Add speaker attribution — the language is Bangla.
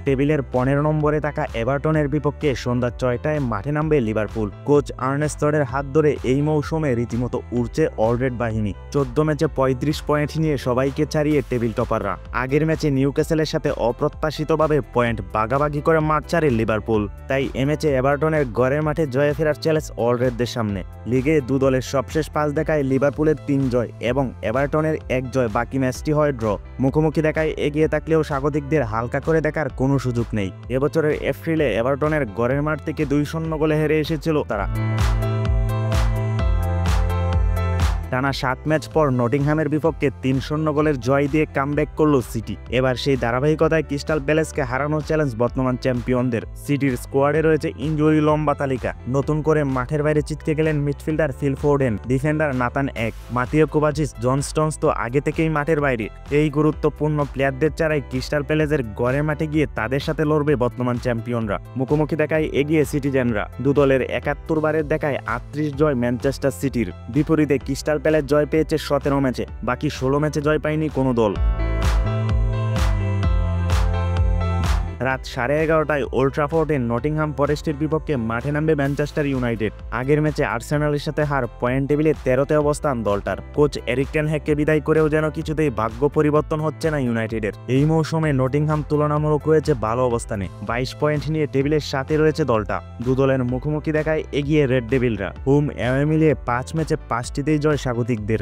Speaker 1: টেবিলের 15 নম্বরে থাকা এভারটনের বিপক্ষে সন্ধ্যা 6টায় মাঠে নামবে লিভারপুল। কোচ আর্নে স্লটের হাত ধরে এই মৌসুমে রীতিমতো উড়ছে অলরেড বাহিনী। 14 ম্যাচে 35 পয়েন্ট নিয়ে সবাইকে ছাড়িয়ে টেবিল টপাররা। আগের ম্যাচে নিউক্যাসলের সাথে অপ্রত্যাশিতভাবে পয়েন্ট ভাগাভাগি করে মাঠ ছাড়ে লিভারপুল। তাই এ ম্যাচে এভারটনের ঘরের মাঠে জয়ে ফেরার চ্যালেঞ্জ অলরেডদের সামনে। লিগে দু দলের সবশেষ 5 দেখায় লিভারপুলের 3 জয় এবং এভারটনের 1 জয়, বাকি ম্যাচটি হয় ড্র। মুখোমুখি দেখায় এগিয়ে থাকলেও স্বাগতিকদের হালকা করে দেখার কোনো সুযোগ নেই। এবছরের এপ্রিলে এভারটনের ঘরের মাঠ থেকে 2-0 গোলে হেরে এসেছিল তারা। টানা 7 ম্যাচ পর নটিংহ্যামের বিপক্ষে 3-0 গোলের জয় দিয়ে কামব্যাক করল সিটি। এবার সেই ধারাবাহিকতায় ক্রিস্টাল প্যালেসকে হারানোর চ্যালেঞ্জ বর্তমান চ্যাম্পিয়নদের। সিটির স্কোয়াডে রয়েছে ইনজুরি লম্বা তালিকা। নতুন করে মাঠের বাইরে ছিটকে গেলেন midfielder Phil Foden, defender Nathan Ake, Mateo Kovacic, John Stones তো আগে থেকেই মাঠের বাইরে। এই গুরুত্বপূর্ণ প্লেয়ারদের ছাড়াই ক্রিস্টাল প্যালেসের ঘরের মাঠে গিয়ে তাদের সাথে লড়বে বর্তমান চ্যাম্পিয়নরা। মুখোমুখি দেখায় এগিয়ে সিটিজেনরা। দু দলের 71 বারের দেখায় 38 জয় ম্যানচেস্টার সিটির। বিপরীতে ক্রিস্টাল প্যালেস জয় পেয়েছে 17 ম্যাচে, বাকি 16 ম্যাচে জয় পায়নি কোনো দল। রাত 11:30টায় ওল্ড ট্রাফোর্ডে নটিংহ্যাম ফরেস্টের বিপক্ষে মাঠে নামবে ম্যানচেস্টার ইউনাইটেড। আগের ম্যাচে আর্সেনালের সাথে হার, পয়েন্ট টেবিলে 13তে অবস্থান দলটার। কোচ এরিক টেন হ্যাগকে বিদায় করেও যেন কিছুতেই ভাগ্য পরিবর্তন হচ্ছে না ইউনাইটেডের। এই মৌসুমে নটিংহ্যাম তুলনামূলক রয়েছে ভালো অবস্থানে, 22 পয়েন্ট নিয়ে টেবিলের 7-এ রয়েছে দলটা। দু দলের মুখোমুখি দেখায় এগিয়ে রেড ডেভিলরা। হোম অ্যাওয়ে মিলিয়ে 5 ম্যাচে 5টিতেই জয় স্বাগতিকদের।